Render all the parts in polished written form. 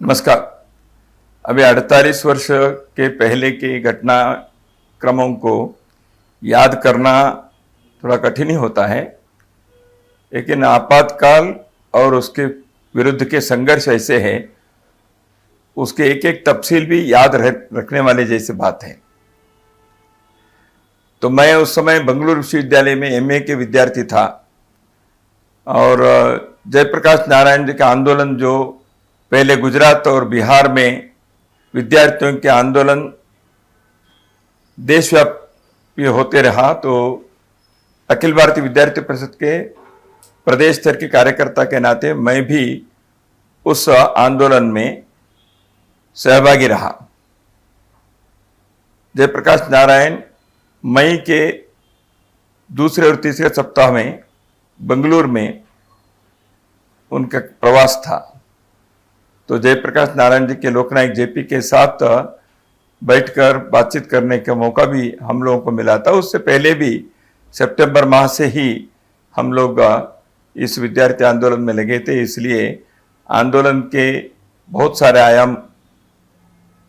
नमस्कार। अभी 48 वर्ष के पहले की घटना क्रमों को याद करना थोड़ा कठिन ही होता है, लेकिन आपातकाल और उसके विरुद्ध के संघर्ष ऐसे हैं, उसके एक एक तफसील भी याद रखने वाले जैसे बात है। तो मैं उस समय बंगलुरु विश्वविद्यालय में एमए के विद्यार्थी था और जयप्रकाश नारायण जी का आंदोलन जो पहले गुजरात और बिहार में विद्यार्थियों के आंदोलन देशव्यापी होते रहा, तो अखिल भारतीय विद्यार्थी परिषद के प्रदेश स्तर के कार्यकर्ता के नाते मैं भी उस आंदोलन में सहभागी रहा। जयप्रकाश नारायण मई के दूसरे और तीसरे सप्ताह में बेंगलुरु में उनका प्रवास था। तो जयप्रकाश नारायण जी के लोकनायक जेपी के साथ बैठकर बातचीत करने का मौका भी हम लोगों को मिला था। उससे पहले भी सितंबर माह से ही हम लोग इस विद्यार्थी आंदोलन में लगे थे, इसलिए आंदोलन के बहुत सारे आयाम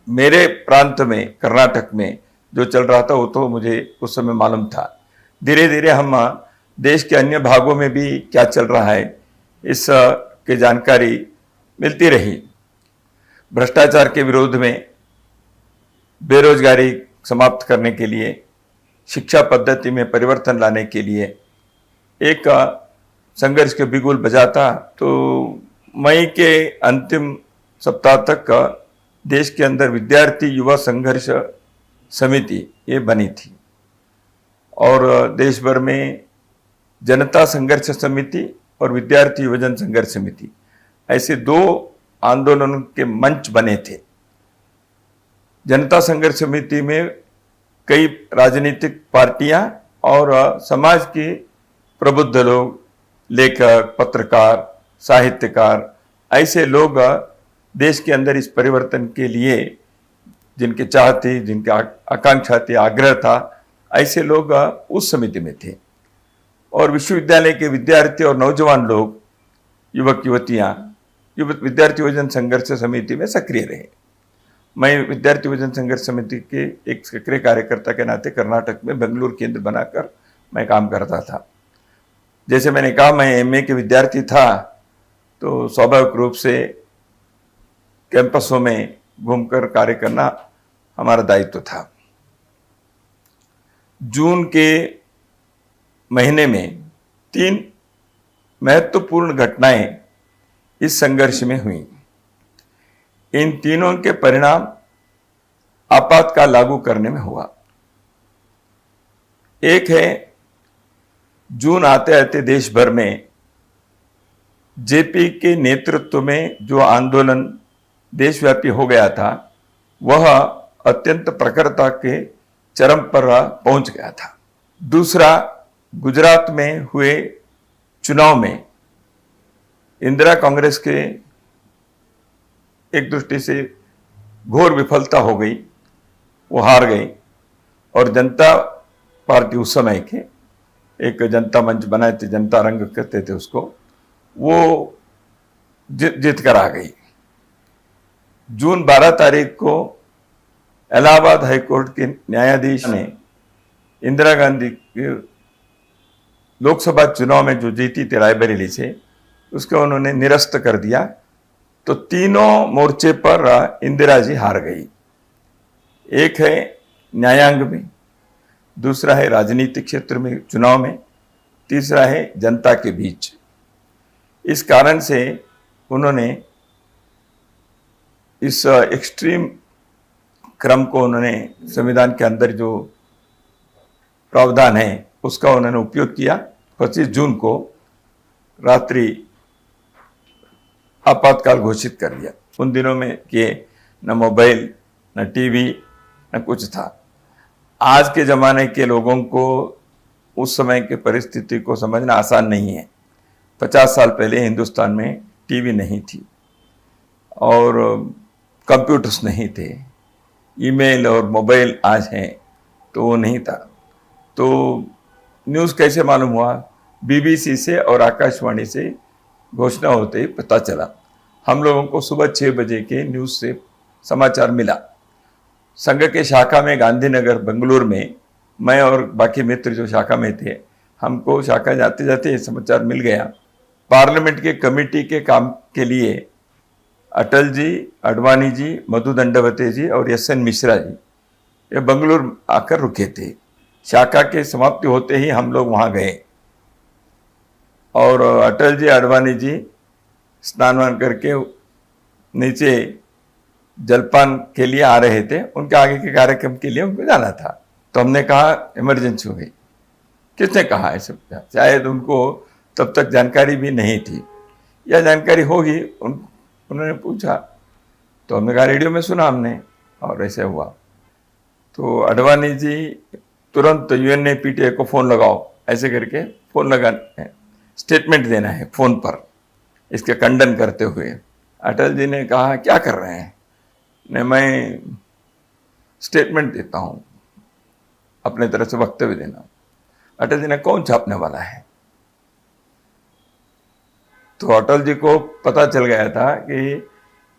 मेरे प्रांत में, कर्नाटक में जो चल रहा था वो तो मुझे उस समय मालूम था। धीरे धीरे हम देश के अन्य भागों में भी क्या चल रहा है इस की जानकारी मिलती रही। भ्रष्टाचार के विरोध में, बेरोजगारी समाप्त करने के लिए, शिक्षा पद्धति में परिवर्तन लाने के लिए एक संघर्ष के बिगुल बजाता। तो मई के अंतिम सप्ताह तक देश के अंदर विद्यार्थी युवा संघर्ष समिति ये बनी थी और देश भर में जनता संघर्ष समिति और विद्यार्थी युवजन संघर्ष समिति ऐसे दो आंदोलनों के मंच बने थे। जनता संघर्ष समिति में कई राजनीतिक पार्टियां और समाज के प्रबुद्ध लोग, लेखक, पत्रकार, साहित्यकार, ऐसे लोग देश के अंदर इस परिवर्तन के लिए जिनके चाह थी, जिनके आकांक्षा थी, आग्रह था, ऐसे लोग उस समिति में थे। और विश्वविद्यालय के विद्यार्थी और नौजवान लोग, युवक युवतियां विद्यार्थी युवजन संघर्ष समिति में सक्रिय रहे। मैं विद्यार्थी युवजन संघर्ष समिति के एक सक्रिय कार्यकर्ता के नाते कर्नाटक में बेंगलुरु केंद्र बनाकर मैं काम करता था। जैसे मैंने कहा, मैं एमए के विद्यार्थी था, तो स्वाभाविक रूप से कैंपसों में घूमकर कार्य करना हमारा दायित्व था। जून के महीने में 3 महत्वपूर्ण घटनाएं इस संघर्ष में हुई। इन तीनों के परिणाम आपातकाल लागू करने में हुआ। एक है, जून आते आते देश भर में जेपी के नेतृत्व में जो आंदोलन देशव्यापी हो गया था वह अत्यंत प्रखरता के चरम पर पहुंच गया था। दूसरा, गुजरात में हुए चुनाव में इंदिरा कांग्रेस के एक दृष्टि से घोर विफलता हो गई, वो हार गई और जनता पार्टी उस समय के एक जनता मंच बनाए थे, जनता रंग कहते थे उसको, वो जीत कर आ गई। जून 12 तारीख को इलाहाबाद हाईकोर्ट के न्यायाधीश ने इंदिरा गांधी के लोकसभा चुनाव में जो जीती थी रायबरेली से, उसको उन्होंने निरस्त कर दिया। तो तीनों मोर्चे पर इंदिरा जी हार गई। एक है न्यायांग में, दूसरा है राजनीतिक क्षेत्र में चुनाव में, तीसरा है जनता के बीच। इस कारण से उन्होंने इस एक्सट्रीम क्रम को, उन्होंने संविधान के अंदर जो प्रावधान है उसका उन्होंने उपयोग किया। 25 जून को रात्रि आपातकाल घोषित कर दिया। उन दिनों में कि न मोबाइल, न टीवी, न कुछ था। आज के ज़माने के लोगों को उस समय की परिस्थिति को समझना आसान नहीं है। 50 साल पहले हिंदुस्तान में टीवी नहीं थी और कंप्यूटर्स नहीं थे, ईमेल और मोबाइल आज हैं, तो वो नहीं था। तो न्यूज़ कैसे मालूम हुआ? बीबीसी से और आकाशवाणी से घोषणा होते ही पता चला। हम लोगों को सुबह 6 बजे के न्यूज़ से समाचार मिला। संघ के शाखा में गांधीनगर बेंगलुरु में मैं और बाकी मित्र जो शाखा में थे, हमको शाखा जाते जाते ये समाचार मिल गया। पार्लियामेंट के कमेटी के काम के लिए अटल जी, अडवाणी जी, मधु दंडवते जी और एस.एन. मिश्रा जी ये बेंगलुरु आकर रुके थे। शाखा के समाप्ति होते ही हम लोग वहाँ गए और अटल जी, अडवाणी जी स्नान वान करके नीचे जलपान के लिए आ रहे थे। उनके आगे के कार्यक्रम के लिए उनको जाना था। तो हमने कहा इमरजेंसी हो गई। किसने कहा ऐसे? शायद उनको तब तक जानकारी भी नहीं थी या जानकारी होगी, उन्होंने पूछा। तो हमने कहा रेडियो में सुना हमने और ऐसे हुआ। तो अडवाणी जी तुरंत UNAPTA को फ़ोन लगाओ, ऐसे करके फ़ोन लगाना है, स्टेटमेंट देना है फ़ोन पर इसके खंडन करते हुए। अटल जी ने कहा क्या कर रहे हैं? ने मैं स्टेटमेंट देता हूँ, अपने तरफ से वक्तव्य देना। अटल जी ने कौन छापने वाला है? तो अटल जी को पता चल गया था कि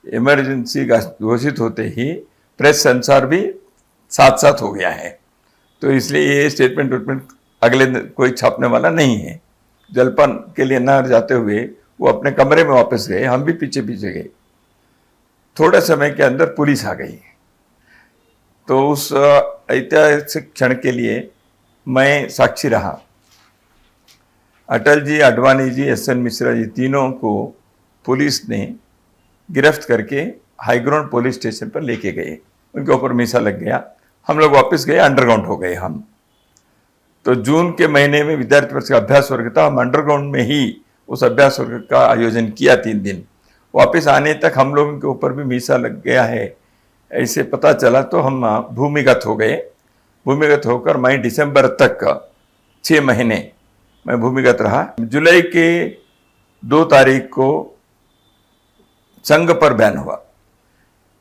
इमरजेंसी घोषित होते ही प्रेस सेंसर भी साथ साथ हो गया है, तो इसलिए ये स्टेटमेंट अगले कोई छापने वाला नहीं है। जलपान के लिए न जाते हुए वो अपने कमरे में वापस गए, हम भी पीछे पीछे गए। थोड़े समय के अंदर पुलिस आ गई। तो उस ऐतिहासिक क्षण के लिए मैं साक्षी रहा। अटल जी, अडवाणी जी, एस.एन. मिश्रा जी तीनों को पुलिस ने गिरफ्त करके हाईग्राउंड पुलिस स्टेशन पर लेके गए। उनके ऊपर मीसा लग गया। हम लोग वापस गए, अंडरग्राउंड हो गए हम। तो जून के महीने में विद्यार्थी वर्ष का अभ्यास वर्ग था। हम अंडरग्राउंड में ही उस अभ्यास वर्ग का आयोजन किया 3 दिन। वापस आने तक हम लोगों के ऊपर भी मीसा लग गया है ऐसे पता चला, तो हम भूमिगत हो गए। भूमिगत होकर मैं दिसंबर तक 6 महीने मैं भूमिगत रहा। जुलाई के 2 तारीख को संघ पर बैन हुआ,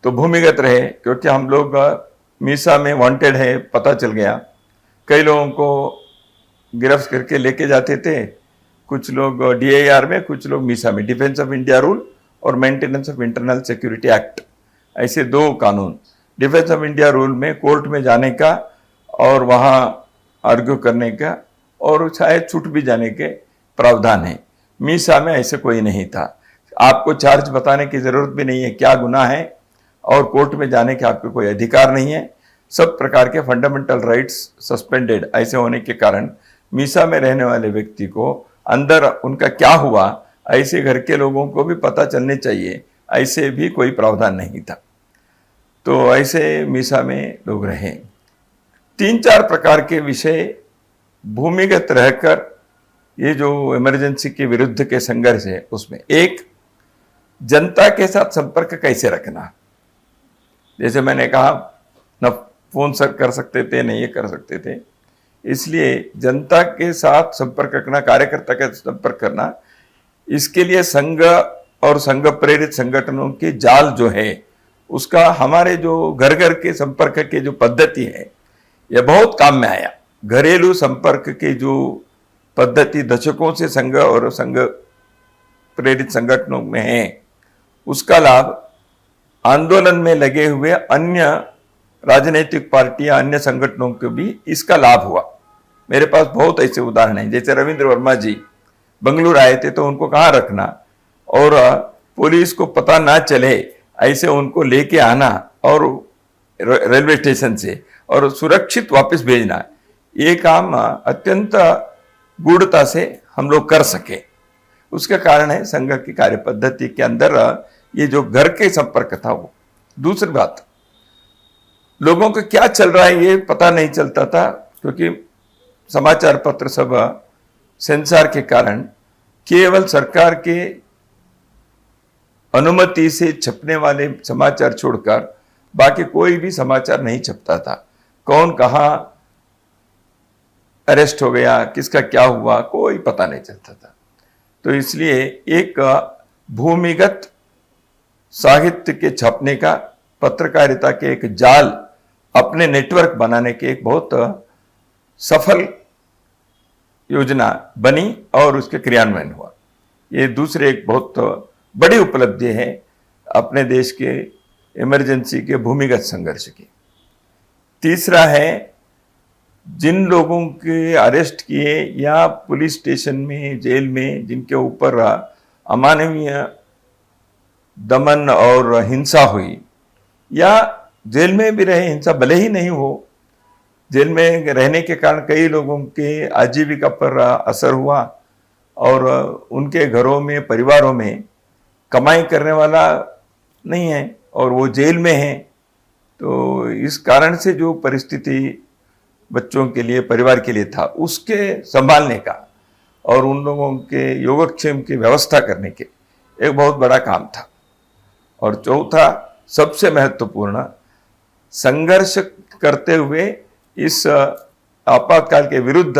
तो भूमिगत रहे क्योंकि हम लोग मीसा में वांटेड है पता चल गया। कई लोगों को गिरफ्त करके लेके जाते थे, कुछ लोग DIR में, कुछ लोग मीसा में। डिफेंस ऑफ इंडिया रूल और maintenance of internal security act, ऐसे 2 कानून। डिफेंस ऑफ इंडिया रूल में कोर्ट में जाने का और वहाँ आर्ग्यू करने का और शायद छूट भी जाने के प्रावधान है। मीसा में ऐसे कोई नहीं था। आपको चार्ज बताने की जरूरत भी नहीं है, क्या गुनाह है, और कोर्ट में जाने के आपको कोई अधिकार नहीं है। सब प्रकार के फंडामेंटल राइट्स सस्पेंडेड ऐसे होने के कारण मीसा में रहने वाले व्यक्ति को अंदर उनका क्या हुआ ऐसे घर के लोगों को भी पता चलने चाहिए, ऐसे भी कोई प्रावधान नहीं था। तो ऐसे मीसा में लोग रहे। 3-4 प्रकार के विषय भूमिगत रहकर ये जो इमरजेंसी के विरुद्ध के संघर्ष है उसमें, एक जनता के साथ संपर्क कैसे रखना। जैसे मैंने कहा न फोन सर कर सकते थे न ये कर सकते थे, इसलिए जनता के साथ संपर्क रखना, कार्यकर्ता के संपर्क करना, इसके लिए संघ और संघ प्रेरित संगठनों के जाल जो है उसका हमारे जो घर घर के संपर्क के जो पद्धति है यह बहुत काम में आया। घरेलू संपर्क के जो पद्धति दशकों से संघ और संघ प्रेरित संगठनों में है, उसका लाभ आंदोलन में लगे हुए अन्य राजनीतिक पार्टियां, अन्य संगठनों को भी इसका लाभ हुआ। मेरे पास बहुत ऐसे उदाहरण हैं। जैसे रविंद्र वर्मा जी बेंगलुरु आए थे तो उनको कहाँ रखना और पुलिस को पता ना चले ऐसे उनको लेके आना और रेलवे स्टेशन से और सुरक्षित वापस भेजना, ये काम अत्यंत गूढ़ता से हम लोग कर सके। उसका कारण है संघ की कार्य पद्धति के अंदर ये जो घर के संपर्क था वो। दूसरी बात, लोगों को क्या चल रहा है ये पता नहीं चलता था क्योंकि समाचार पत्र सब सेंसर के कारण केवल सरकार के अनुमति से छपने वाले समाचार छोड़कर बाकी कोई भी समाचार नहीं छपता था। कौन कहाँ अरेस्ट हो गया, किसका क्या हुआ, कोई पता नहीं चलता था। तो इसलिए एक भूमिगत साहित्य के छपने का, पत्रकारिता के एक जाल अपने नेटवर्क बनाने के एक बहुत सफल योजना बनी और उसके क्रियान्वयन हुआ। ये दूसरे एक बहुत बड़ी उपलब्धि है अपने देश के इमरजेंसी के भूमिगत संघर्ष की। तीसरा है, जिन लोगों के अरेस्ट किए या पुलिस स्टेशन में, जेल में जिनके ऊपर अमानवीय दमन और हिंसा हुई, या जेल में भी रहे, हिंसा भले ही नहीं हो, जेल में रहने के कारण कई लोगों के आजीविका पर असर हुआ और उनके घरों में, परिवारों में कमाई करने वाला नहीं है और वो जेल में है। तो इस कारण से जो परिस्थिति बच्चों के लिए, परिवार के लिए था, उसके संभालने का और उन लोगों के योगक्षेम की व्यवस्था करने के एक बहुत बड़ा काम था। और चौथा, सबसे महत्वपूर्ण, संघर्ष करते हुए इस आपातकाल के विरुद्ध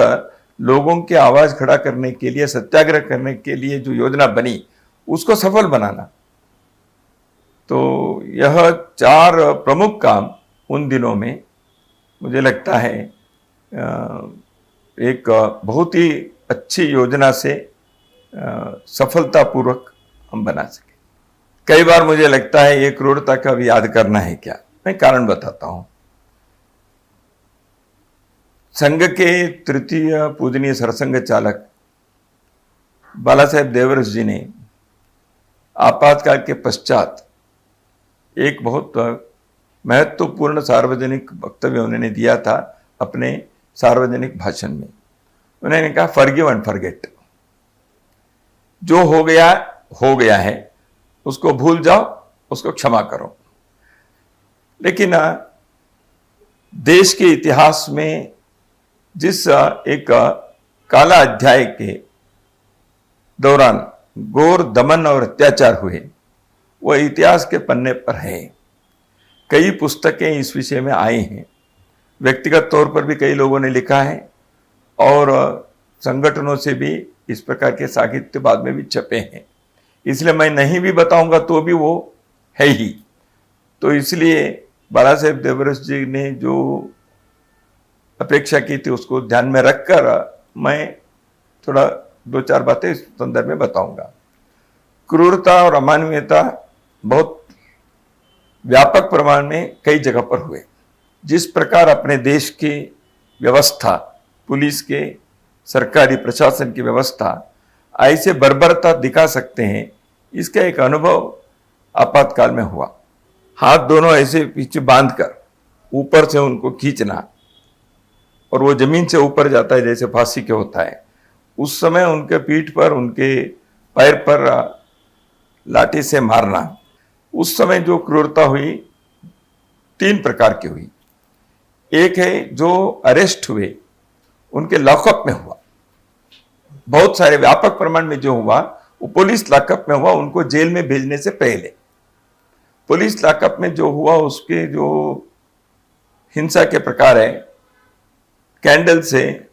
लोगों की आवाज खड़ा करने के लिए, सत्याग्रह करने के लिए जो योजना बनी, उसको सफल बनाना। तो यह 4 प्रमुख काम उन दिनों में मुझे लगता है एक बहुत ही अच्छी योजना से सफलतापूर्वक हम बना सके। कई बार मुझे लगता है ये क्रूरता का भी याद करना है क्या। मैं कारण बताता हूं। संघ के तृतीय पूजनीय सरसंघ चालक बाला साहेब देवरस जी ने आपातकाल के पश्चात एक बहुत महत्वपूर्ण सार्वजनिक वक्तव्य उन्होंने दिया था अपने सार्वजनिक भाषण में। उन्होंने कहा, फॉरगिव एंड फॉरगेट, जो हो गया है, उसको भूल जाओ, उसको क्षमा करो। लेकिन देश के इतिहास में जिस एक काला अध्याय के दौरान घोर दमन और अत्याचार हुए, वह इतिहास के पन्ने पर है। कई पुस्तकें इस विषय में आई हैं, व्यक्तिगत तौर पर भी कई लोगों ने लिखा है और संगठनों से भी इस प्रकार के साहित्य बाद में भी छपे हैं। इसलिए मैं नहीं भी बताऊंगा तो भी वो है ही। तो इसलिए बाला साहेब देवरस जी ने जो अपेक्षा की थी उसको ध्यान में रखकर मैं थोड़ा 2-4 बातें इस संदर्भ में बताऊंगा। क्रूरता और अमानवीयता बहुत व्यापक प्रमाण में कई जगह पर हुए। जिस प्रकार अपने देश की व्यवस्था, पुलिस के, सरकारी प्रशासन की व्यवस्था ऐसे बर्बरता दिखा सकते हैं, इसका एक अनुभव आपातकाल में हुआ। हाथ दोनों ऐसे पीछे बांधकर ऊपर से उनको खींचना और वो जमीन से ऊपर जाता है जैसे फांसी के होता है। उस समय उनके पीठ पर, उनके पैर पर लाठी से मारना। उस समय जो क्रूरता हुई 3 प्रकार की हुई। एक है जो अरेस्ट हुए उनके लॉकअप में हुआ, बहुत सारे व्यापक प्रमाण में जो हुआ वो पुलिस लॉकअप में हुआ, उनको जेल में भेजने से पहले। पुलिस लॉकअप में जो हुआ उसके जो हिंसा के प्रकार है, कैंडल से,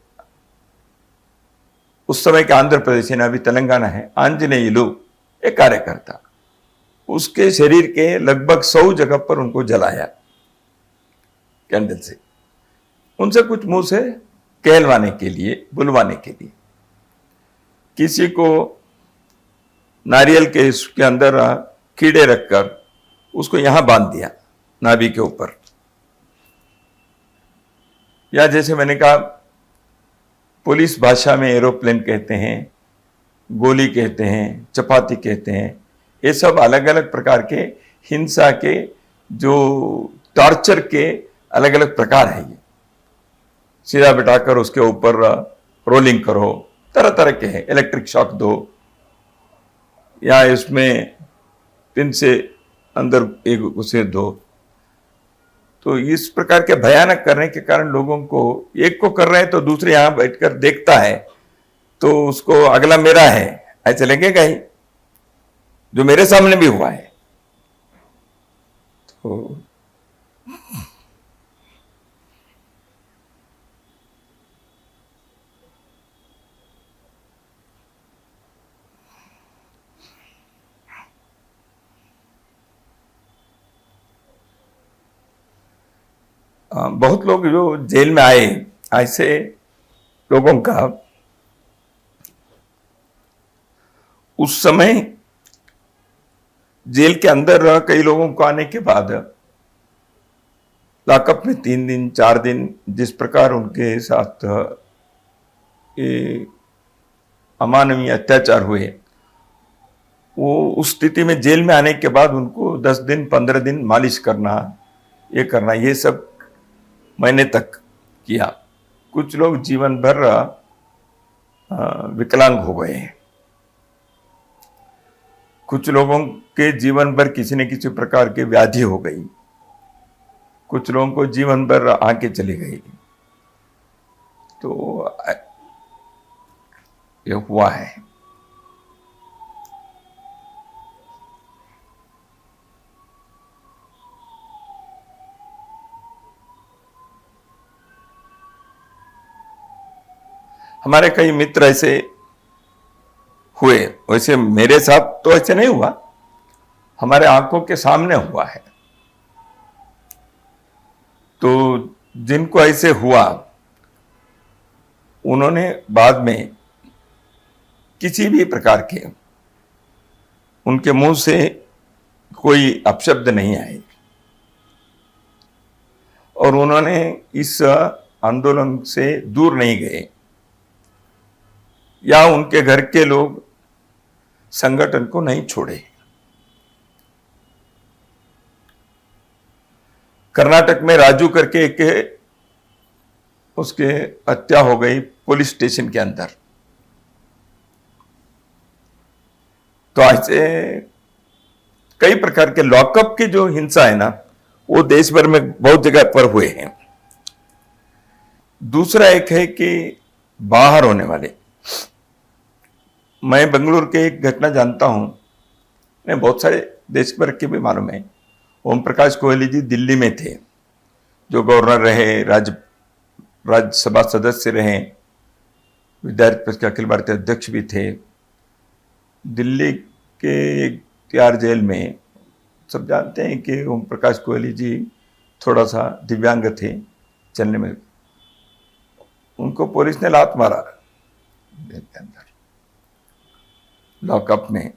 उस समय के आंध्र प्रदेश है, अभी तेलंगाना है, आंजनेयुलु एक कार्यकर्ता, उसके शरीर के लगभग 100 जगह पर उनको जलाया कैंडल से, उनसे कुछ मुंह से कहलवाने के लिए, बुलवाने के लिए। किसी को नारियल के इसके अंदर कीड़े रखकर उसको यहां बांध दिया नाभि के ऊपर, या जैसे मैंने कहा पुलिस भाषा में एरोप्लेन कहते हैं, गोली कहते हैं, चपाती कहते हैं। ये सब अलग अलग प्रकार के हिंसा के, जो टॉर्चर के अलग अलग प्रकार है। ये सीधा बिठाकर उसके ऊपर रोलिंग करो, तरह तरह के हैं, इलेक्ट्रिक शॉक दो, या इसमें पिन से अंदर एक उसे दो। तो इस प्रकार के भयानक करने के कारण लोगों को, एक को कर रहे हैं तो दूसरे यहां बैठकर देखता है तो उसको अगला मेरा है ऐसे लगेगा ही, जो मेरे सामने भी हुआ है। तो बहुत लोग जो जेल में आए, ऐसे लोगों का उस समय जेल के अंदर कई लोगों को आने के बाद लॉकअप में 3 दिन 4 दिन जिस प्रकार उनके साथ ये अमानवीय अत्याचार हुए, वो उस स्थिति में जेल में आने के बाद उनको 10 दिन 15 दिन मालिश करना, ये सब महीने तक किया। कुछ लोग जीवन भर विकलांग हो गए। कुछ लोगों के जीवन भर किसी न किसी प्रकार की व्याधि हो गई। कुछ लोगों को जीवन भर आंखें चली गई। तो ये हुआ है। हमारे कई मित्र ऐसे हुए, वैसे मेरे साथ तो ऐसे नहीं हुआ, हमारे आंखों के सामने हुआ है। तो जिनको ऐसे हुआ, उन्होंने बाद में किसी भी प्रकार के उनके मुंह से कोई अपशब्द नहीं आए और उन्होंने इस आंदोलन से दूर नहीं गए, या उनके घर के लोग संगठन को नहीं छोड़े। कर्नाटक में राजू करके एक उसके हत्या हो गई पुलिस स्टेशन के अंदर। तो ऐसे कई प्रकार के लॉकअप की जो हिंसा है ना, वो देश भर में बहुत जगह पर हुए हैं। दूसरा एक है कि बाहर होने वाले, मैं बेंगलुरु के एक घटना जानता हूं, मैं बहुत सारे देश भर के भी मालूम है। ओम प्रकाश कोहली जी दिल्ली में थे, जो गवर्नर रहे, राज्यसभा सदस्य रहे, विद्यार्थी परिषद के अखिल भारतीय अध्यक्ष भी थे। दिल्ली के एक तिहाड़ जेल में सब जानते हैं कि ओम प्रकाश कोहली जी थोड़ा सा दिव्यांग थे चलने में। उनको पुलिस ने लात मारा जेल के अंदर, लॉकअप में।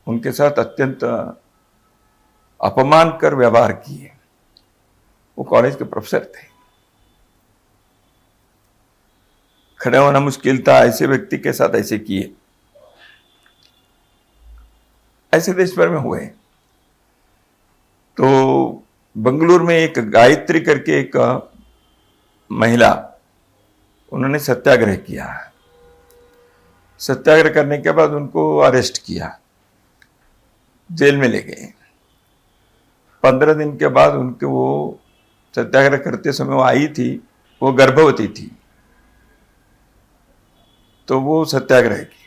उनके साथ अत्यंत अपमानकर व्यवहार किए। वो कॉलेज के प्रोफेसर थे। खड़े होना मुश्किल था, ऐसे व्यक्ति के साथ ऐसे किए। ऐसे देश भर में हुए। तो बेंगलुरु में एक गायत्री करके एक महिला, उन्होंने सत्याग्रह किया। सत्याग्रह करने के बाद उनको अरेस्ट किया, जेल में ले गए। 15 दिन के बाद उनके वो सत्याग्रह करते समय वो आई थी, वो गर्भवती थी, तो वो सत्याग्रह की।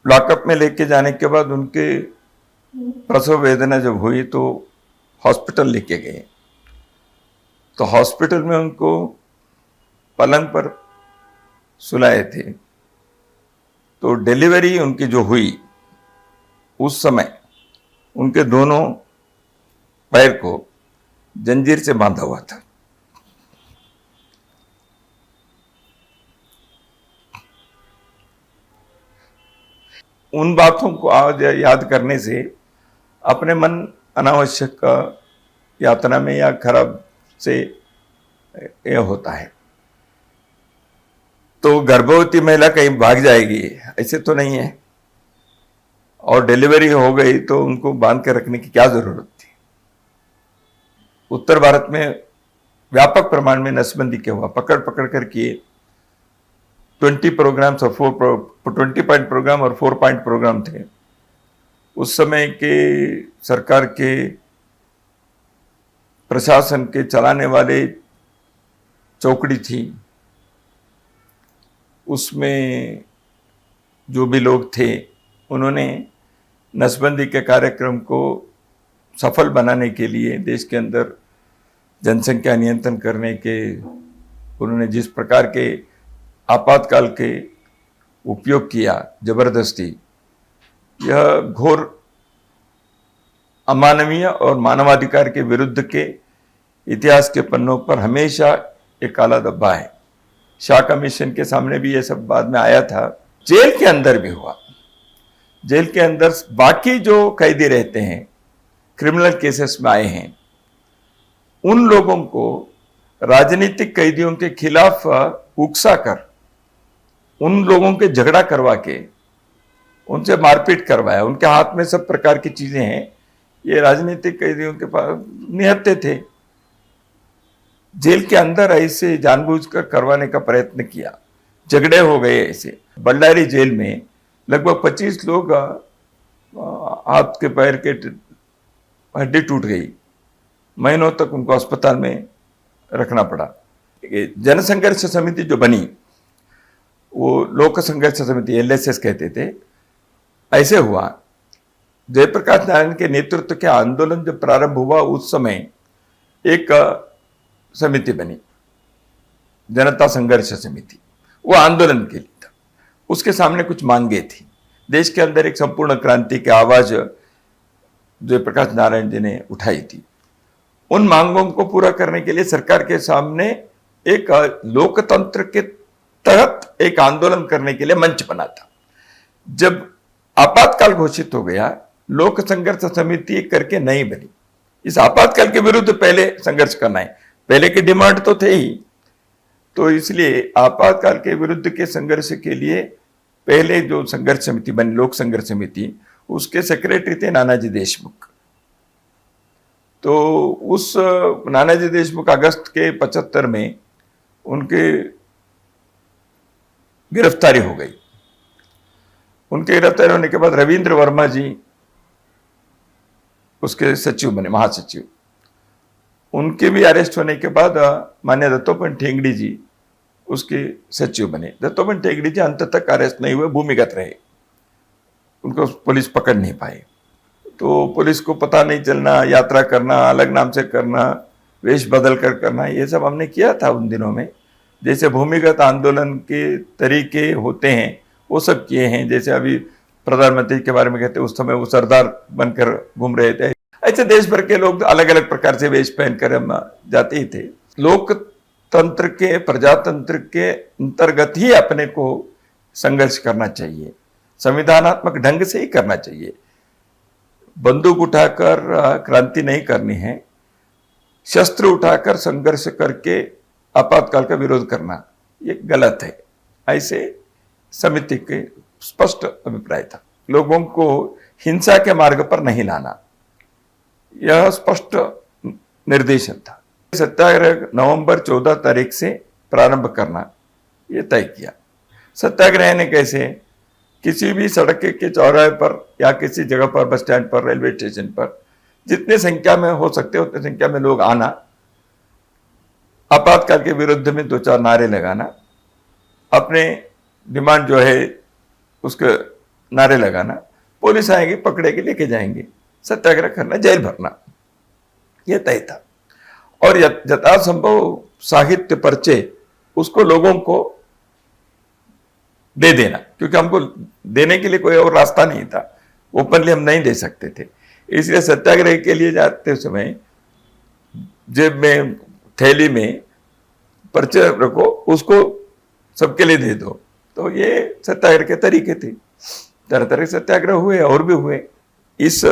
लॉकअप में लेके जाने के बाद उनके प्रसव वेदना जब हुई तो हॉस्पिटल लेके गए। तो हॉस्पिटल में उनको पलंग पर सुलाए थे। तो डिलीवरी उनकी जो हुई, उस समय उनके दोनों पैर को जंजीर से बांधा हुआ था। उन बातों को आज याद करने से अपने मन अनावश्यक यातना में या खराब से यह होता है। तो गर्भवती महिला कहीं भाग जाएगी ऐसे तो नहीं है, और डिलीवरी हो गई तो उनको बांध के रखने की क्या जरूरत थी। उत्तर भारत में व्यापक प्रमाण में नसबंदी क्या हुआ, पकड़ पकड़ कर किए। 20 प्रोग्राम्स और 20 पॉइंट प्रोग्राम और 4 पॉइंट प्रोग्राम थे। उस समय के सरकार के प्रशासन के चलाने वाले चौकड़ी थी, उसमें जो भी लोग थे उन्होंने नसबंदी के कार्यक्रम को सफल बनाने के लिए देश के अंदर जनसंख्या नियंत्रण करने के उन्होंने जिस प्रकार के आपातकाल के उपयोग किया, जबरदस्ती, यह घोर अमानवीय और मानवाधिकार के विरुद्ध के इतिहास के पन्नों पर हमेशा एक काला धब्बा है। शाह कमीशन के सामने भी यह सब बाद में आया था, जेल के अंदर भी हुआ। जेल के अंदर बाकी जो कैदी रहते हैं, क्रिमिनल केसेस में आए हैं, उन लोगों को राजनीतिक कैदियों के खिलाफ उकसा कर, उन लोगों के झगड़ा करवा के उनसे मारपीट करवाया। उनके हाथ में सब प्रकार की चीजें हैं, ये राजनीतिक कैदियों के पास निहत्थे थे। जेल के अंदर ऐसे जानबूझकर करवाने का प्रयत्न किया, झगड़े हो गए ऐसे। बल्लारी जेल में लगभग 25 लोग हाथ के पैर के हड्डी टूट गई, महीनों तक उनको अस्पताल में रखना पड़ा। जनसंघर्ष समिति जो बनी वो लोक संघर्ष समिति, LSS कहते थे। ऐसे हुआ, जयप्रकाश नारायण के नेतृत्व के आंदोलन जब प्रारंभ हुआ उस समय एक समिति बनी, जनता संघर्ष समिति। वो आंदोलन के लिए था, उसके सामने कुछ मांगे थी। देश के अंदर एक संपूर्ण क्रांति की आवाज जयप्रकाश नारायण जी ने उठाई थी। उन मांगों को पूरा करने के लिए सरकार के सामने एक लोकतंत्र के तहत एक आंदोलन करने के लिए मंच बना था। जब आपातकाल घोषित हो गया, लोक संघर्ष समिति करके नहीं बनी। इस आपातकाल के विरुद्ध पहले संघर्ष करना है, पहले के डिमांड तो थे ही, तो इसलिए आपातकाल के विरुद्ध के संघर्ष के लिए पहले जो संघर्ष समिति बनी, लोक संघर्ष समिति, उसके सेक्रेटरी थे नानाजी देशमुख। तो उस नानाजी देशमुख अगस्त के 75 में उनके गिरफ्तारी हो गई। उनके गिरफ्तारी होने के बाद रविंद्र वर्मा जी उसके सचिव बने, महासचिव। उनके भी अरेस्ट होने के बाद माननीय दत्तोपंत ठेंगड़ी जी उसके सचिव बने। दत्तोपंत ठेंगड़ी जी अंत तक अरेस्ट नहीं हुए, भूमिगत रहे, उनको पुलिस पकड़ नहीं पाई। तो पुलिस को पता नहीं चलना, यात्रा करना, अलग नाम से करना, वेश बदल कर करना, ये सब हमने किया था उन दिनों में। जैसे भूमिगत आंदोलन के तरीके होते हैं वो सब किए हैं। जैसे अभी प्रधानमंत्री के बारे में कहते हैं, उस समय वो सरदार बनकर घूम रहे थे। ऐसे देश भर के लोग अलग अलग प्रकार से वेश पहनकर हम जाते ही थे। लोकतंत्र के, प्रजातंत्र के अंतर्गत ही अपने को संघर्ष करना चाहिए, संविधानात्मक ढंग से ही करना चाहिए। बंदूक उठाकर क्रांति नहीं करनी है, शस्त्र उठाकर संघर्ष करके आपातकाल का विरोध करना ये गलत है। ऐसे समिति के स्पष्ट अभिप्राय था। लोगों को हिंसा के मार्ग पर नहीं लाना, यह स्पष्ट निर्देशन था। सत्याग्रह नवंबर 14 तारीख से प्रारंभ करना यह तय किया। सत्याग्रह ने कैसे, किसी भी सड़क के चौराहे पर या किसी जगह पर, बस स्टैंड पर, रेलवे स्टेशन पर जितने संख्या में हो सकते उतने संख्या में लोग आना, आपातकाल के विरुद्ध में 2-4 नारे लगाना, अपने डिमांड जो है उसके नारे लगाना, पुलिस आएगी, पकड़ेगी, लेके जाएंगे, सत्याग्रह करना, जेल भरना, यह तय था। और यथासंभव साहित्य पर्चे उसको लोगों को दे देना, क्योंकि हमको देने के लिए कोई और रास्ता नहीं था, ओपनली हम नहीं दे सकते थे। इसलिए सत्याग्रह के लिए जाते समय जेब में, थैली में पर्चे रखो, उसको सबके लिए दे दो। तो ये सत्याग्रह के तरीके थे। तरह तरह के सत्याग्रह हुए और भी हुए। इस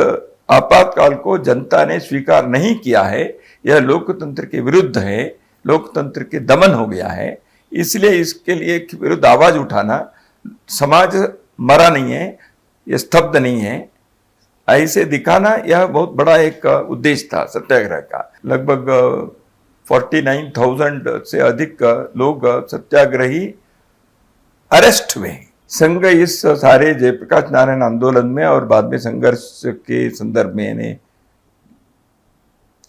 आपातकाल को जनता ने स्वीकार नहीं किया है, यह लोकतंत्र के विरुद्ध है, लोकतंत्र के दमन हो गया है। इसलिए इसके लिए विरुद्ध आवाज उठाना, समाज मरा नहीं है, यह स्तब्ध नहीं है, ऐसे दिखाना, यह बहुत बड़ा एक उद्देश्य था सत्याग्रह का। लगभग 49,000 से अधिक लोग सत्याग्रही अरेस्ट हुए। संघ इस सारे जयप्रकाश नारायण आंदोलन में और बाद में संघर्ष के संदर्भ में यानी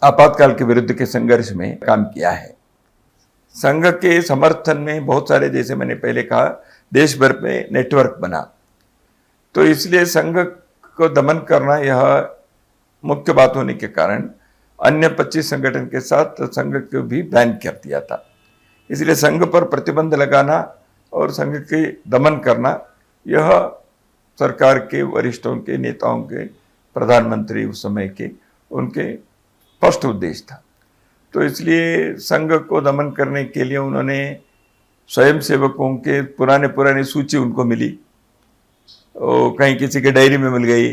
आपातकाल के विरुद्ध के संघर्ष में काम किया है। संघ के समर्थन में बहुत सारे, जैसे मैंने पहले कहा, देश भर में नेटवर्क बना। तो इसलिए संघ को दमन करना यह मुख्य बात होने के कारण अन्य 25 संगठन के साथ संघ को भी बैन कर दिया था। इसलिए संघ पर प्रतिबंध लगाना और संघ के दमन करना यह सरकार के वरिष्ठों के, नेताओं के, प्रधानमंत्री उस समय के, उनके स्पष्ट उद्देश्य था। तो इसलिए संघ को दमन करने के लिए उन्होंने स्वयंसेवकों के पुराने सूची उनको मिली, कहीं किसी के डायरी में मिल गई,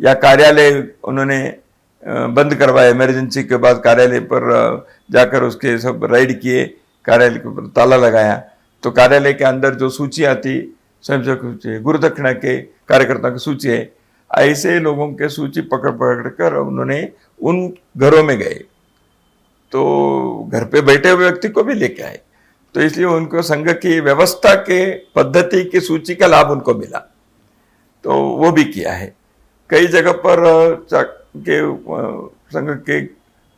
या कार्यालय उन्होंने बंद करवाया, इमरजेंसी के बाद कार्यालय पर जाकर उसके सब राइड किए, कार्यालय के ऊपर ताला लगाया, तो कार्यालय के अंदर जो सूचियाँ थी, स्वयंसेवक गुरु दक्षिणा के कार्यकर्ताओं की सूची है, ऐसे लोगों के सूची पकड़ पकड़ कर उन्होंने उन घरों में गए, तो घर पे बैठे हुए व्यक्ति को भी लेके आए। तो इसलिए उनको संघ की व्यवस्था के पद्धति की सूची का लाभ उनको मिला, तो वो भी किया है। कई जगह पर संघ के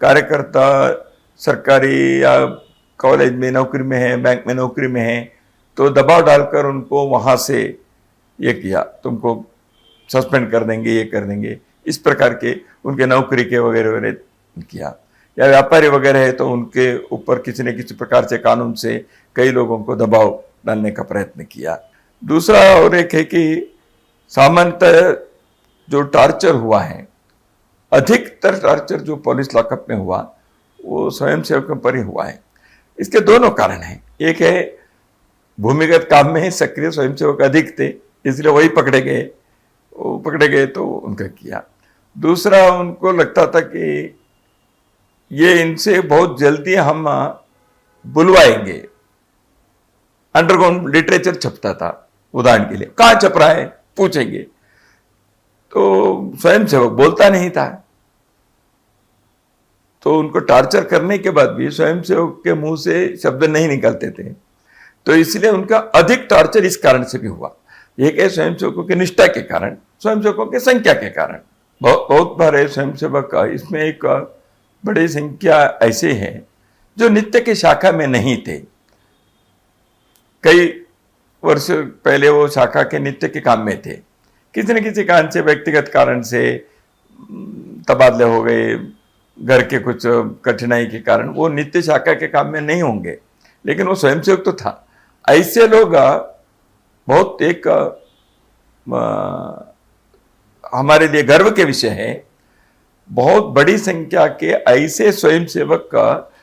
कार्यकर्ता सरकारी या कॉलेज में नौकरी में है, बैंक में नौकरी में है, तो दबाव डालकर उनको वहाँ से ये किया, तुमको सस्पेंड कर देंगे, ये कर देंगे, इस प्रकार के उनके नौकरी के वगैरह वगैरह किया। या व्यापारी वगैरह है तो उनके ऊपर किसी न किसी प्रकार से कानून से कई लोगों को दबाव डालने का प्रयत्न किया। दूसरा और एक है कि सामान्यतः जो टार्चर हुआ है, अधिकतर टार्चर जो पुलिस लॉकअप में हुआ वो स्वयंसेवकों पर ही हुआ है। इसके दोनों कारण हैं। एक है भूमिगत काम में सक्रिय स्वयंसेवक अधिक थे, इसलिए वही पकड़े गए तो उनका किया। दूसरा, उनको लगता था कि ये इनसे बहुत जल्दी हम बुलवाएंगे। अंडरग्राउंड लिटरेचर छपता था, उदाहरण के लिए, कहाँ छप रहा है पूछेंगे, तो स्वयंसेवक बोलता नहीं था, तो उनको टार्चर करने के बाद भी स्वयंसेवक के मुंह से शब्द नहीं निकलते थे, तो इसलिए उनका अधिक टार्चर इस कारण से भी हुआ। एक है स्वयंसेवकों की निष्ठा के कारण, स्वयंसेवकों की संख्या के कारण। बहुत बार स्वयंसेवक इसमें एक बड़ी संख्या ऐसे हैं जो नित्य की शाखा में नहीं थे, कई वर्ष पहले वो शाखा के नित्य के काम में थे, किसी न किसी कारण से, व्यक्तिगत कारण से तबादले हो गए, घर के कुछ कठिनाई के कारण वो नित्य शाखा के काम में नहीं होंगे, लेकिन वो स्वयंसेवक तो था। ऐसे लोग बहुत एक हमारे लिए गर्व के विषय है, बहुत बड़ी संख्या के ऐसे स्वयंसेवक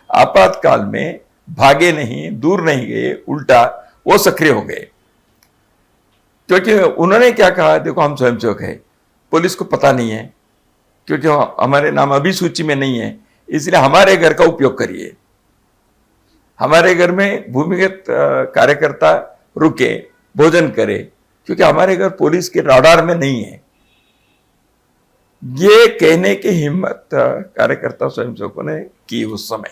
आपातकाल में भागे नहीं, दूर नहीं गए, उल्टा वो सक्रिय हो गए। क्योंकि उन्होंने क्या कहा, देखो हम स्वयंसेवक है, पुलिस को पता नहीं है क्योंकि हमारे नाम अभी सूची में नहीं है, इसलिए हमारे घर का उपयोग करिए। हमारे घर में भूमिगत कार्यकर्ता रुके, भोजन करे, क्योंकि हमारे घर पुलिस के राडार में नहीं है। ये कहने की हिम्मत कार्यकर्ता स्वयंसेवकों ने की उस समय।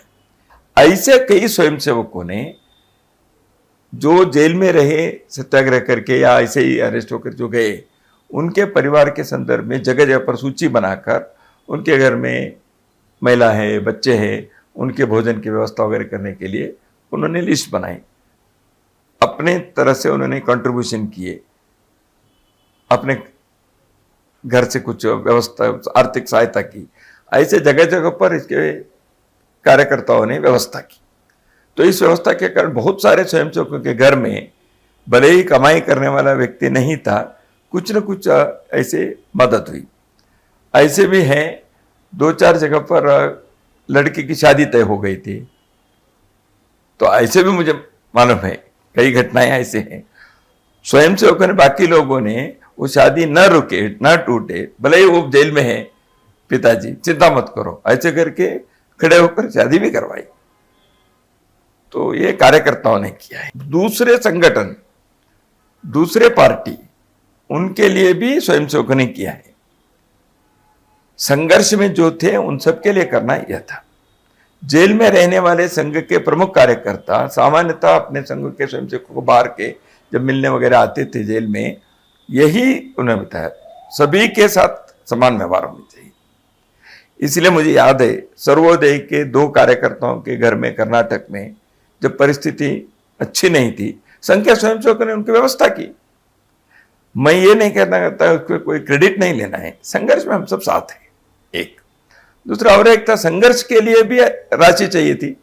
ऐसे कई स्वयंसेवकों ने जो जेल में रहे सत्याग्रह करके या ऐसे ही अरेस्ट होकर जो गए, उनके परिवार के संदर्भ में जगह जगह पर सूची बनाकर उनके घर में महिला है, बच्चे हैं, उनके भोजन की व्यवस्था वगैरह करने के लिए उन्होंने लिस्ट बनाई, अपने तरह से उन्होंने कंट्रीब्यूशन किए, अपने घर से कुछ व्यवस्था, आर्थिक सहायता की। ऐसे जगह जगह पर इसके कार्यकर्ताओं ने व्यवस्था की। तो इस व्यवस्था के कारण बहुत सारे स्वयंसेवकों के घर में भले ही कमाई करने वाला व्यक्ति नहीं था, कुछ न कुछ ऐसे मदद हुई। ऐसे भी हैं, 2-4 जगह पर लड़की की शादी तय हो गई थी, तो ऐसे भी मुझे मालूम है, कई घटनाएं ऐसे हैं। स्वयंसेवकों ने, बाकी लोगों ने वो शादी न रुके, न टूटे, भले ही वो जेल में है, पिताजी चिंता मत करो, ऐसे करके खड़े होकर शादी भी करवाई। तो ये कार्यकर्ताओं ने किया है। दूसरे संगठन, दूसरे पार्टी, उनके लिए भी स्वयंसेवकों ने किया है। संघर्ष में जो थे उन सबके लिए करना यह था। जेल में रहने वाले संघ के प्रमुख कार्यकर्ता सामान्यतः अपने संघ के स्वयंसेवकों को बाहर के जब मिलने वगैरह आते थे जेल में, यही उन्होंने बताया, सभी के साथ समान व्यवहार होना चाहिए। इसलिए मुझे याद है, सर्वोदय के 2 कार्यकर्ताओं के घर में कर्नाटक में जब परिस्थिति अच्छी नहीं थी, संघ के स्वयंसेवकों ने उनकी व्यवस्था की। मैं ये नहीं कहना चाहता, उसको कोई क्रेडिट नहीं लेना है, संघर्ष में हम सब साथ हैं। एक दूसरा और एक था, संघर्ष के लिए भी राशि चाहिए थी,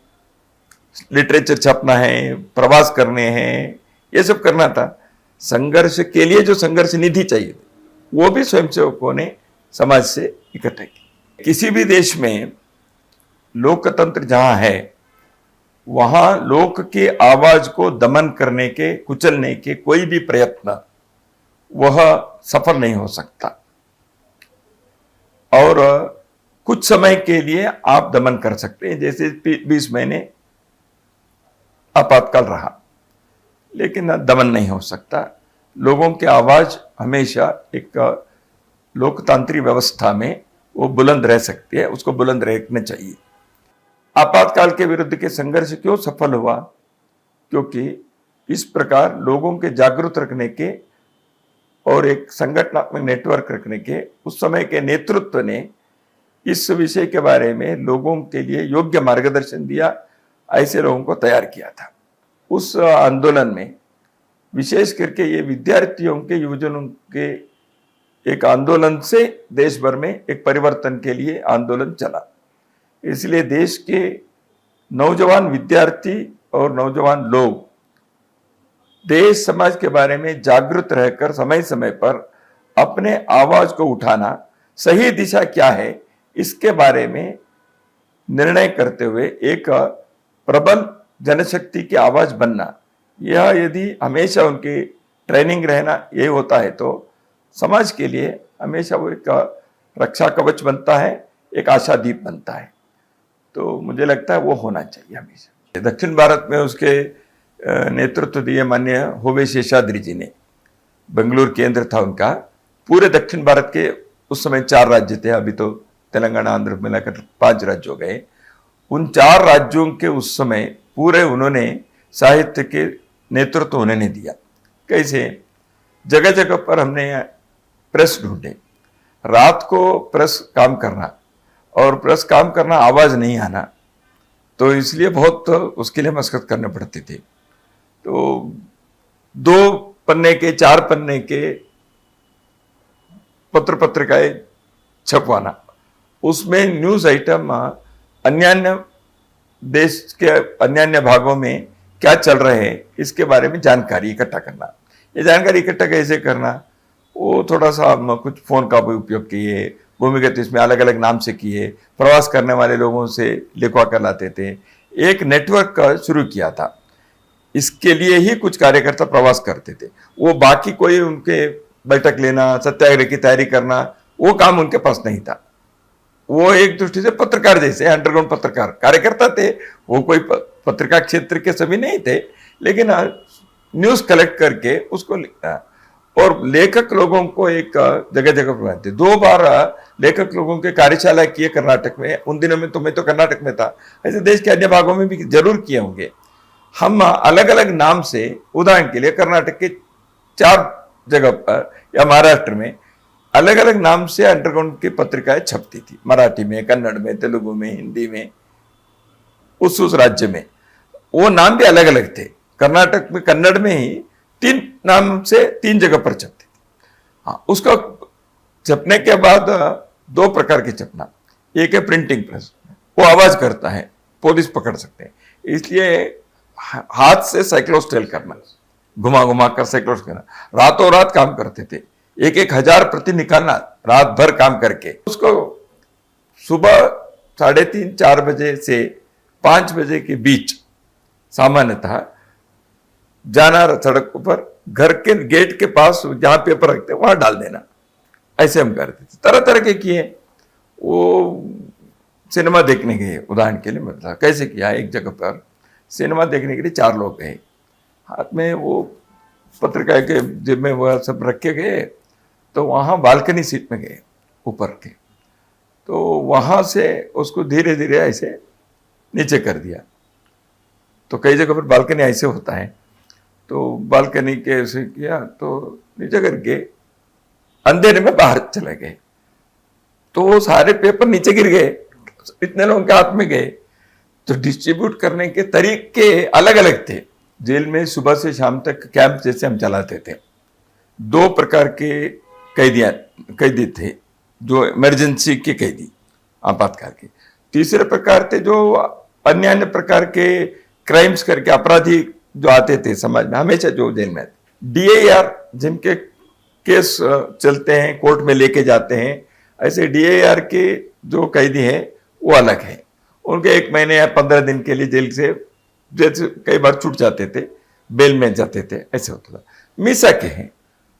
लिटरेचर छपना है, प्रवास करने हैं, ये सब करना था। संघर्ष के लिए जो संघर्ष निधि चाहिए, वो भी स्वयंसेवकों ने समाज से इकट्ठा की। किसी भी देश में लोकतंत्र जहां है, वहां लोक की आवाज को दमन करने के, कुचलने के कोई भी प्रयत्न वह सफल नहीं हो सकता। और कुछ समय के लिए आप दमन कर सकते हैं, जैसे 20 महीने आपातकाल रहा, लेकिन दमन नहीं हो सकता। लोगों की आवाज हमेशा एक लोकतांत्रिक व्यवस्था में वो बुलंद रह सकती है, उसको बुलंद रखना चाहिए। आपातकाल के विरुद्ध के संघर्ष क्यों सफल हुआ? क्योंकि इस प्रकार लोगों के जागरूक रखने के और एक संगठनात्मक नेटवर्क रखने के उस समय के नेतृत्व ने इस विषय के बारे में लोगों के लिए योग्य मार्गदर्शन दिया, ऐसे लोगों को तैयार किया था। उस आंदोलन में विशेष करके ये विद्यार्थियों के, युवजनों के एक आंदोलन से देश भर में एक परिवर्तन के लिए आंदोलन चला। इसलिए देश के नौजवान विद्यार्थी और नौजवान लोग देश समाज के बारे में जागरूक रहकर समय समय पर अपने आवाज को उठाना, सही दिशा क्या है इसके बारे में निर्णय करते हुए एक प्रबल जनशक्ति की आवाज बनना, यह यदि हमेशा उनकी ट्रेनिंग रहना ये होता है तो समाज के लिए हमेशा वो एक रक्षा कवच बनता है, एक आशादीप बनता है। तो मुझे लगता है वो होना चाहिए हमेशा। दक्षिण भारत में उसके नेतृत्व दिए माननीय होवे शेषाद्री जी ने, बेंगलुरु केंद्र था उनका। पूरे दक्षिण भारत के उस समय 4 राज्य थे, अभी तो तेलंगाना आंध्र मिलाकर 5 राज्य हो गए। उन 4 राज्यों के उस समय पूरे उन्होंने साहित्य के नेतृत्व उन्होंने दिया। कैसे? जगह जगह पर हमने प्रेस ढूंढे, रात को प्रेस काम करना, और प्रेस काम करना आवाज नहीं आना, तो इसलिए बहुत उसके लिए मशक्कत करने पड़ती थी। तो 2 पन्ने के 4 पन्ने के पत्र पत्रिकाएं छपवाना, उसमें न्यूज आइटम अन्य देश के अन्य भागों में क्या चल रहे हैं इसके बारे में जानकारी इकट्ठा करना। ये जानकारी इकट्ठा कैसे करना, वो थोड़ा सा हम कुछ फोन का भी उपयोग किए, भूमिगत इसमें अलग अलग नाम से किए, प्रवास करने वाले लोगों से लिखवा कर लाते थे, एक नेटवर्क का शुरू किया था। इसके लिए ही कुछ कार्यकर्ता प्रवास करते थे, वो बाकी कोई उनके बैठक लेना, सत्याग्रह की तैयारी करना, वो काम उनके पास नहीं था। वो एक दृष्टि से पत्रकार जैसे अंडरग्राउंड पत्रकार कार्यकर्ता थे, वो कोई पत्रिका क्षेत्र के सभी नहीं थे, लेकिन न्यूज कलेक्ट करके उसको लिखना। और लेखक लोगों को एक जगह जगह पर बनाते। 2 बार लेखक लोगों के कार्यशाला किए कर्नाटक में, उन दिनों में तो मैं तो कर्नाटक में था, ऐसे देश के अन्य भागों में भी जरूर किए होंगे। हम अलग अलग नाम से, उदाहरण के लिए कर्नाटक के 4 जगह पर या महाराष्ट्र में अलग अलग नाम से अंडरग्राउंड की पत्रिकाएं छपती थी, मराठी में, कन्नड़ में, तेलुगु में, हिंदी में, उस राज्य में वो नाम भी अलग अलग थे। कर्नाटक में कन्नड़ में ही 3 नाम से 3 जगह पर छपती थी। हाँ, उसका छपने के बाद 2 प्रकार के छपना, एक है प्रिंटिंग प्रेस, वो आवाज करता है, पुलिस पकड़ सकते हैं, इसलिए हाथ से साइक्लोस्टेल करना, घुमा घुमा कर साइक्लोस्टेल करना, रातों रात काम करते थे, 1,000 प्रति निकालना रात भर काम करके। उसको सुबह 3:30-4 बजे से 5 बजे के बीच सामान्यतः जाना, सड़क पर घर के गेट के पास जहां पेपर रखते वहां डाल देना, ऐसे हम करते थे। तरह तरह के किए। वो सिनेमा देखने गए, उदाहरण के लिए मतलब कैसे किया, एक जगह पर सिनेमा देखने के लिए 4 लोग गए, हाथ में वो पत्रिका के जेब में वह सब रखे गए, तो वहां बालकनी सीट में गए ऊपर के, तो वहां से उसको धीरे धीरे ऐसे नीचे कर दिया। तो कई जगह पर बालकनी ऐसे होता है, तो बालकनी के ऐसे किया तो नीचे करके अंधेरे में बाहर चले गए, तो वो सारे पेपर नीचे गिर गए, इतने लोगों के हाथ में गए। तो डिस्ट्रीब्यूट करने के तरीके अलग अलग थे। जेल में सुबह से शाम तक कैंप जैसे हम चलाते थे। 2 प्रकार के कैदी थे, जो इमरजेंसी के कैदी, आपातकाल के। तीसरे प्रकार थे जो अन्य प्रकार के क्राइम्स करके अपराधी जो आते थे समाज में, हमेशा जो जेल में DAR, जिनके केस चलते हैं, कोर्ट में लेके जाते हैं, ऐसे DAR के जो कैदी हैं वो अलग है। उनके 1 महीने या 15 दिन के लिए जेल से जैसे कई बार छूट जाते थे, बेल में जाते थे, ऐसे होता था। मीसा के हैं,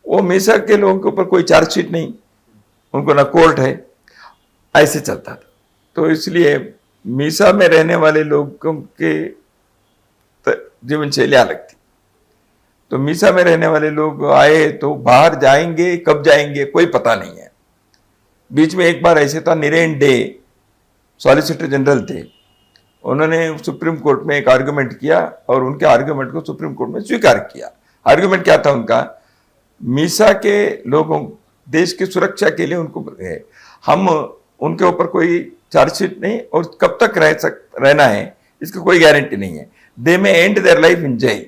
वो मीसा के लोगों के ऊपर कोई चार्जशीट नहीं, उनको ना कोर्ट है, ऐसे चलता था। तो इसलिए मीसा में रहने वाले लोगों के जीवन शैली अलग थी। तो मीसा में रहने वाले लोग आए तो बाहर जाएंगे, कब जाएंगे कोई पता नहीं है। बीच में एक बार ऐसे था, नीरेन डे सॉलिसिटर जनरल थे, उन्होंने सुप्रीम कोर्ट में एक आर्गुमेंट किया और उनके आर्गुमेंट को सुप्रीम कोर्ट में स्वीकार किया। आर्गुमेंट क्या था उनका? मीसा के लोगों देश की सुरक्षा के लिए उनको हम उनके ऊपर कोई चार्जशीट नहीं और कब तक रहना है इसकी कोई गारंटी नहीं है। दे में and their life in jail,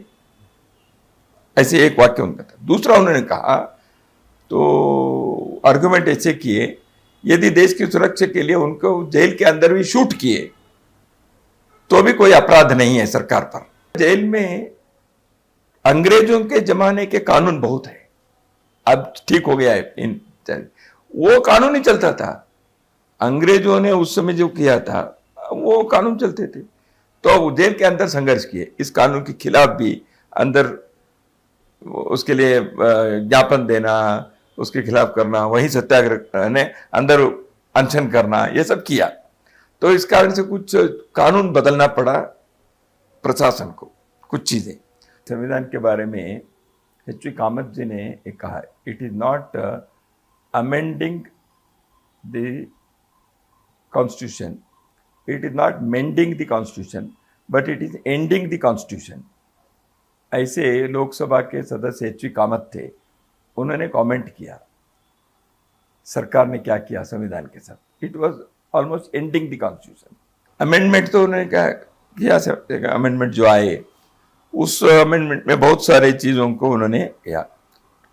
ऐसे एक वाक्य उनका था। दूसरा उन्होंने कहा, तो आर्गुमेंट ऐसे किए, यदि देश की सुरक्षा के लिए उनको जेल के अंदर भी शूट किए तो भी कोई अपराध नहीं है सरकार पर। जेल में अंग्रेजों के जमाने के कानून बहुत है, अब ठीक हो गया है, वो कानून ही चलता था। अंग्रेजों ने उस समय जो किया था वो कानून चलते थे, तो जेल के अंदर संघर्ष किए, इस कानून के खिलाफ भी अंदर उसके लिए ज्ञापन देना, उसके खिलाफ करना, वही सत्याग्रह ने अंदर अनशन करना, ये सब किया। तो इस कारण से कुछ कानून बदलना पड़ा प्रशासन को, कुछ चीजें। संविधान के बारे में एच.वी. कामत जी ने एक कहा, it is not amending the constitution, it is not mending the constitution, but it is ending the constitution. ऐसे लोकसभा के सदस्य एच.वी. कामत थे, उन्होंने कमेंट किया सरकार ने क्या किया संविधान के साथ, it was almost ending the constitution. Amendment तो उन्होंने क्या किया, अमेंडमेंट जो आए उस अमेंडमेंट में बहुत सारे चीज़ों को उन्होंने किया।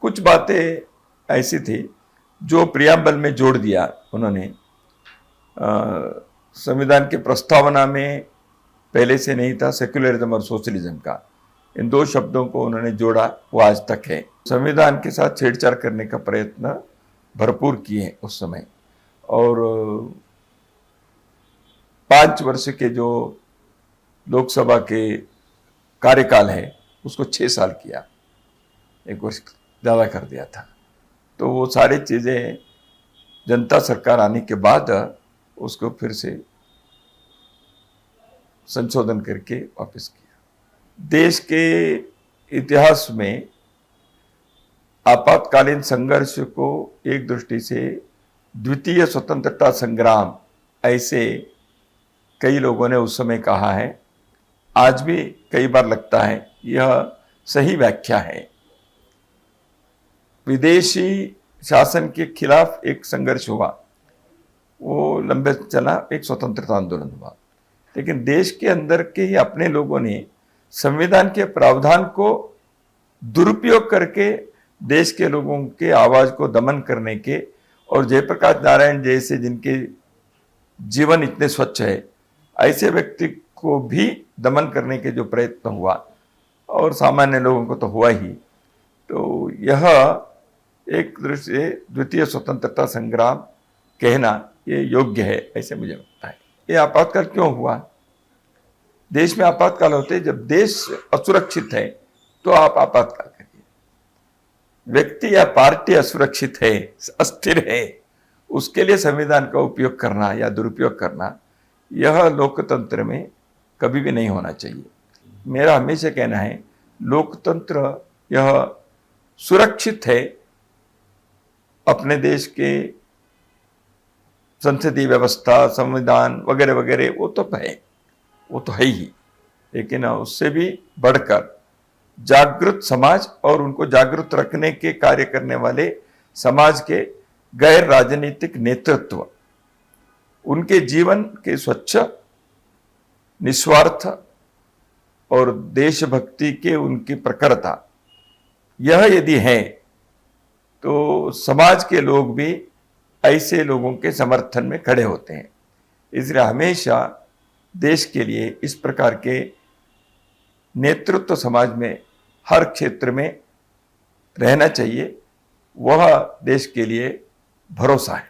कुछ बातें ऐसी थी जो प्रियम्बल में जोड़ दिया उन्होंने, संविधान की प्रस्तावना में पहले से नहीं था, सेक्युलरिज्म और सोशलिज्म का, इन दो शब्दों को उन्होंने जोड़ा, वो आज तक है। संविधान के साथ छेड़छाड़ करने का प्रयत्न भरपूर किए उस समय, और 5 वर्ष के जो लोकसभा के कार्यकाल है उसको 6 साल किया, 1 वर्ष ज़्यादा कर दिया था। तो वो सारी चीज़ें जनता सरकार आने के बाद उसको फिर से संशोधन करके वापस किया। देश के इतिहास में आपातकालीन संघर्ष को एक दृष्टि से द्वितीय स्वतंत्रता संग्राम ऐसे कई लोगों ने उस समय कहा है, आज भी कई बार लगता है यह सही व्याख्या है। विदेशी शासन के खिलाफ एक संघर्ष हुआ, वो लंबे चला, एक स्वतंत्रता आंदोलन हुआ, लेकिन देश के अंदर के ही अपने लोगों ने संविधान के प्रावधान को दुरुपयोग करके देश के लोगों के आवाज को दमन करने के, और जयप्रकाश नारायण जैसे जिनके जीवन इतने स्वच्छ है ऐसे व्यक्ति को भी दमन करने के जो प्रयत्न हुआ, और सामान्य लोगों को तो हुआ ही, तो यह एक दृष्टि से द्वितीय स्वतंत्रता संग्राम कहना ये योग्य है, ऐसे मुझे लगता है। ये आपातकाल क्यों हुआ? देश में आपातकाल होते जब देश असुरक्षित है तो आप आपातकाल करिए। व्यक्ति या पार्टी असुरक्षित है, अस्थिर है, उसके लिए संविधान का उपयोग करना या दुरुपयोग करना यह लोकतंत्र में कभी भी नहीं होना चाहिए। मेरा हमेशा कहना है लोकतंत्र यह सुरक्षित है, अपने देश के संसदीय व्यवस्था, संविधान वगैरह वगैरह वो तो है ही, लेकिन उससे भी बढ़कर जागृत समाज और उनको जागृत रखने के कार्य करने वाले समाज के गैर राजनीतिक नेतृत्व, उनके जीवन के स्वच्छ, निस्वार्थ और देशभक्ति के उनकी प्रखरता, यह यदि है तो समाज के लोग भी ऐसे लोगों के समर्थन में खड़े होते हैं। इसलिए हमेशा देश के लिए इस प्रकार के नेतृत्व समाज में हर क्षेत्र में रहना चाहिए, वह देश के लिए भरोसा है।